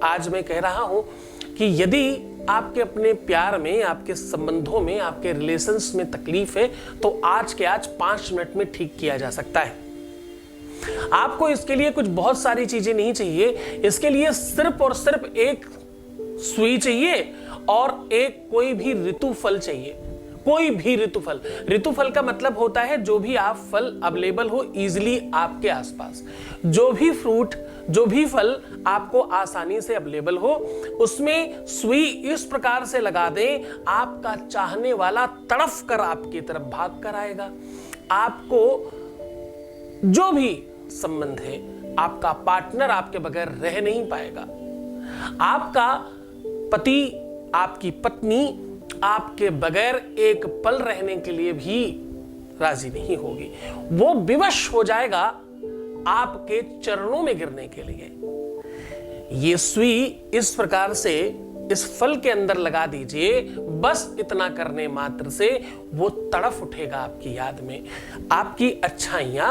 आज मैं कह रहा हूं कि यदि आपके अपने प्यार में, आपके संबंधों में, आपके रिलेशंस में तकलीफ है तो आज के आज 5 मिनट में ठीक किया जा सकता है। आपको इसके लिए कुछ बहुत सारी चीजें नहीं चाहिए, इसके लिए सिर्फ और सिर्फ एक सुई चाहिए और एक कोई भी ऋतु फल चाहिए। कोई भी ऋतुफल। ऋतुफल का मतलब होता है जो भी आप फल अवेलेबल हो इजीली आपके आसपास, जो भी फ्रूट, जो भी फल आपको आसानी से अवेलेबल हो, उसमें सुई इस प्रकार से लगा दें आपका चाहने वाला तड़फ कर आपकी तरफ भाग कर आएगा। आपको जो भी संबंध है, आपका पार्टनर आपके बगैर रह नहीं पाएगा। आपका पति, आपकी पत्नी आपके बगैर एक पल रहने के लिए भी राजी नहीं होगी। वो विवश हो जाएगा आपके चरणों में गिरने के लिए। ये सुई इस प्रकार से इस फल के अंदर लगा दीजिए, बस इतना करने मात्र से वो तड़फ उठेगा आपकी याद में। आपकी अच्छाइयां,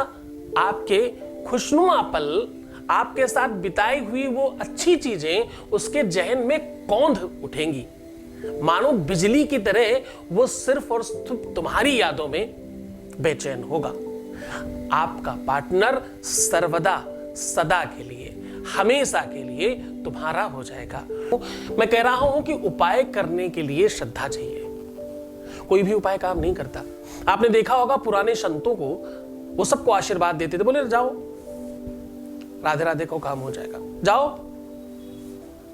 आपके खुशनुमा पल, आपके साथ बिताई हुई वो अच्छी चीजें उसके जहन में कौंध उठेंगी। मानो बिजली की तरह वो सिर्फ और सिर्फ तुम्हारी यादों में बेचैन होगा। आपका पार्टनर सर्वदा, सदा के लिए, हमेशा के लिए तुम्हारा हो जाएगा। मैं कह रहा हूं कि उपाय करने के लिए श्रद्धा चाहिए। कोई भी उपाय काम नहीं करता। आपने देखा होगा पुराने संतों को, वो सबको आशीर्वाद देते थे, बोले जाओ राधे राधे को काम हो जाएगा, जाओ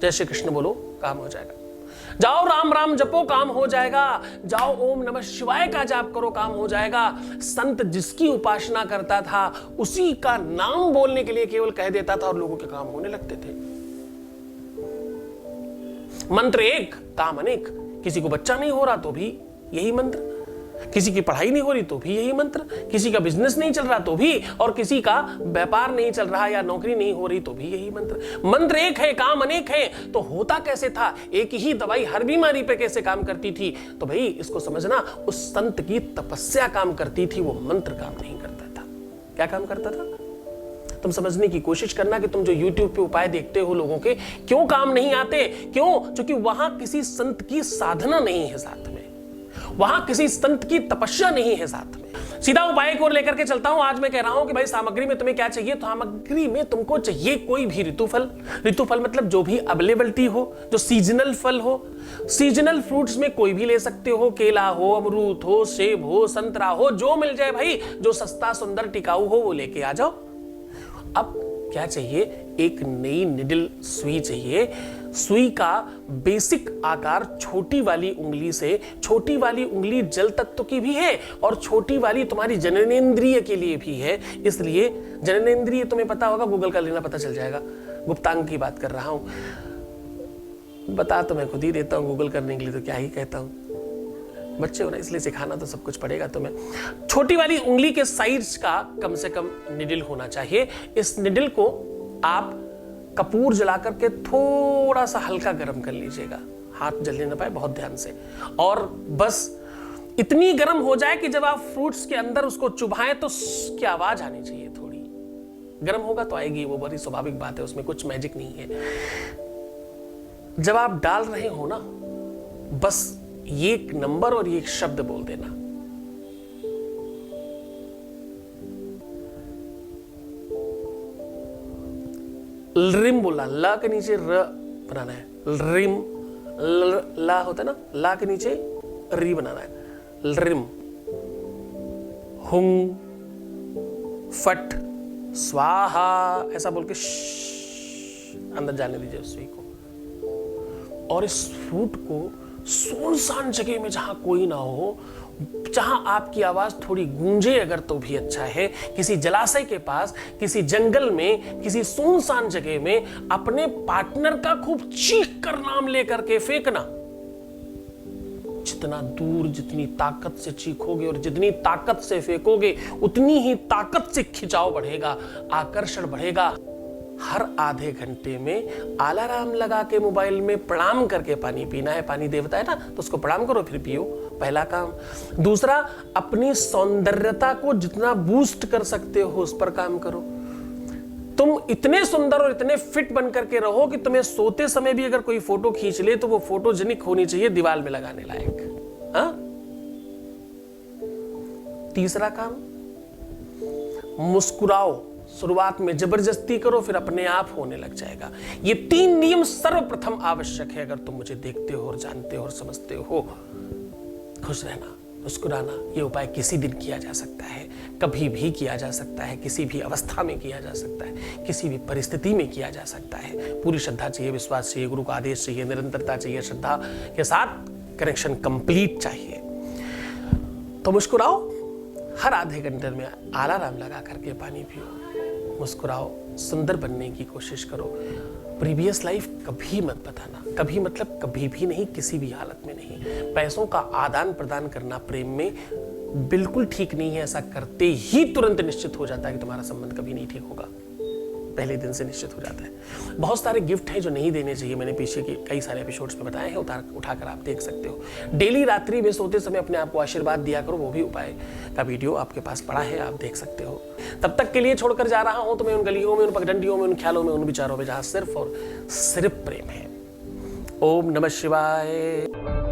जय श्री कृष्ण बोलो काम हो जाएगा, जाओ राम राम जपो काम हो जाएगा, जाओ ओम नमः शिवाय का जाप करो काम हो जाएगा। संत जिसकी उपासना करता था उसी का नाम बोलने के लिए केवल कह देता था और लोगों के काम होने लगते थे। मंत्र एक, काम अनेक। किसी को बच्चा नहीं हो रहा तो भी यही मंत्र, किसी की पढ़ाई नहीं हो रही तो भी यही मंत्र, किसी का बिजनेस नहीं चल रहा तो भी, और किसी का व्यापार नहीं चल रहा या नौकरी नहीं हो रही तो भी यही मंत्र। मंत्र एक है, काम अनेक है। तो होता कैसे था? एक ही दवाई हर बीमारी पे कैसे काम करती थी? तो भाई इसको समझना, उस संत की तपस्या काम करती थी, वो मंत्र काम नहीं करता था। क्या काम करता था? तुम समझने की कोशिश करना कि तुम जो YouTube पे उपाय देखते हो लोगों के, क्यों काम नहीं आते? क्यों? क्योंकि वहां किसी संत की साधना नहीं है साथ में, वहां किसी संत की तपस्या नहीं है साथ में। सीधा उपाय को लेकर के चलता हूं। आज मैं कह रहा हूं कि भाई सामग्री में तुम्हें क्या चाहिए? तो सामग्री में तुमको चाहिए कोई भी ऋतुफल। ऋतुफल मतलब जो भी अवेलेबिलिटी हो, जो सीजनल फल हो। सीजनल फ्रूट्स में कोई भी ले सकते हो, केला हो, अमरूद हो, सेब हो, संतरा हो, जो मिल जाए भाई, जो सस्ता सुंदर टिकाऊ हो वो लेके आ जाओ। अब क्या चाहिए? एक नई निडल सुई चाहिए। सुई का बेसिक आकार छोटी वाली उंगली से, छोटी वाली उंगली जल तत्व की भी है और छोटी वाली तुम्हारी जननेंद्रिय के लिए भी है। इसलिए जननेंद्रिय तुम्हें पता होगा, गूगल कर लेना, पता चल जाएगा। गुप्तांग की बात कर रहा हूं, बता तो मैं खुद ही देता हूं, गूगल करने के लिए तो क्या ही कहता हूं। बच्चे हो ना, इसलिए सिखाना तो सब कुछ पड़ेगा तुम्हें। छोटी वाली उंगली के साइज का कम से कम निडल होना चाहिए। इस निडल को आप कपूर जला करके थोड़ा सा हल्का गर्म कर लीजिएगा, हाथ जलने ना पाए, बहुत ध्यान से। और बस इतनी गर्म हो जाए कि जब आप फ्रूट्स के अंदर उसको चुभाएं तो की आवाज आनी चाहिए। थोड़ी गर्म होगा तो आएगी, वो बड़ी स्वाभाविक बात है, उसमें कुछ मैजिक नहीं है। जब आप डाल रहे हो ना, बस ये एक नंबर और ये एक शब्द बोल देना, रिम बोला, ला के नीचे र बनाना है, रिम। ला होता है ना, ला के नीचे री बनाना है, रिम। हुंग, फट, स्वाहा, ऐसा बोल के अंदर जाने दीजिए उस सुई को। और इस फ्रूट को सुनसान जगह में, जहां कोई ना हो, जहां आपकी आवाज थोड़ी गूंजे अगर तो भी अच्छा है, किसी जलाशय के पास, किसी जंगल में, किसी सुनसान जगह में अपने पार्टनर का खूब चीख कर नाम लेकर के फेंकना। जितना दूर, जितनी ताकत से चीखोगे और जितनी ताकत से फेंकोगे, उतनी ही ताकत से खिंचाव बढ़ेगा, आकर्षण बढ़ेगा। हर आधे घंटे में अलार्म लगा के मोबाइल में प्रणाम करके पानी पीना है। पानी देवता है ना, तो उसको प्रणाम करो फिर पियो, पहला काम। दूसरा, अपनी सौंदर्यता को जितना बूस्ट कर सकते हो उस पर काम करो। तुम इतने सुंदर और इतने फिट बन करके रहो कि तुम्हें सोते समय भी अगर कोई फोटो खींच ले तो वो फोटोजेनिक होनी चाहिए, दीवार में लगाने लायक। हाँ? तीसरा काम, मुस्कुराओ। शुरुआत में जबरदस्ती करो, फिर अपने आप होने लग जाएगा। ये 3 नियम सर्वप्रथम आवश्यक है अगर तुम मुझे देखते हो और जानते हो और समझते हो। खुश रहना, मुस्कुराना, ये उपाय किसी दिन किया जा सकता है, कभी भी किया जा सकता है, किसी भी अवस्था में किया जा सकता है, किसी भी परिस्थिति में किया जा सकता है। पूरी श्रद्धा चाहिए, विश्वास चाहिए, गुरु का आदेश चाहिए, निरंतरता चाहिए, श्रद्धा के साथ कनेक्शन कंप्लीट चाहिए। तो मुस्कुराओ, हर आधे घंटे में अलार्म लगा करके पानी पियो, मुस्कुराओ, सुंदर बनने की कोशिश करो। प्रीवियस लाइफ कभी मत बताना, कभी मतलब कभी भी नहीं, किसी भी हालत में नहीं। पैसों का आदान प्रदान करना प्रेम में बिल्कुल ठीक नहीं है। ऐसा करते ही तुरंत निश्चित हो जाता है कि तुम्हारा संबंध कभी नहीं ठीक होगा, पहले दिन से निश्चित हो जाता है। बहुत सारे गिफ्ट हैं जो नहीं देने चाहिए, मैंने पीछे के कई सारे एपिसोड्स में बताए हैं, उठाकर आप देख सकते हो। डेली रात्रि में सोते समय अपने आप को आशीर्वाद दिया करो, वो भी उपाय का वीडियो आपके पास पड़ा है, आप देख सकते हो। तब तक के लिए छोड़कर जा रहा हूं तुम्हें उन गलियों में, उन पगडंडियों में, उन ख्यालों में, उन विचारों में जहां सिर्फ और सिर्फ प्रेम है। ओम नमः शिवाय।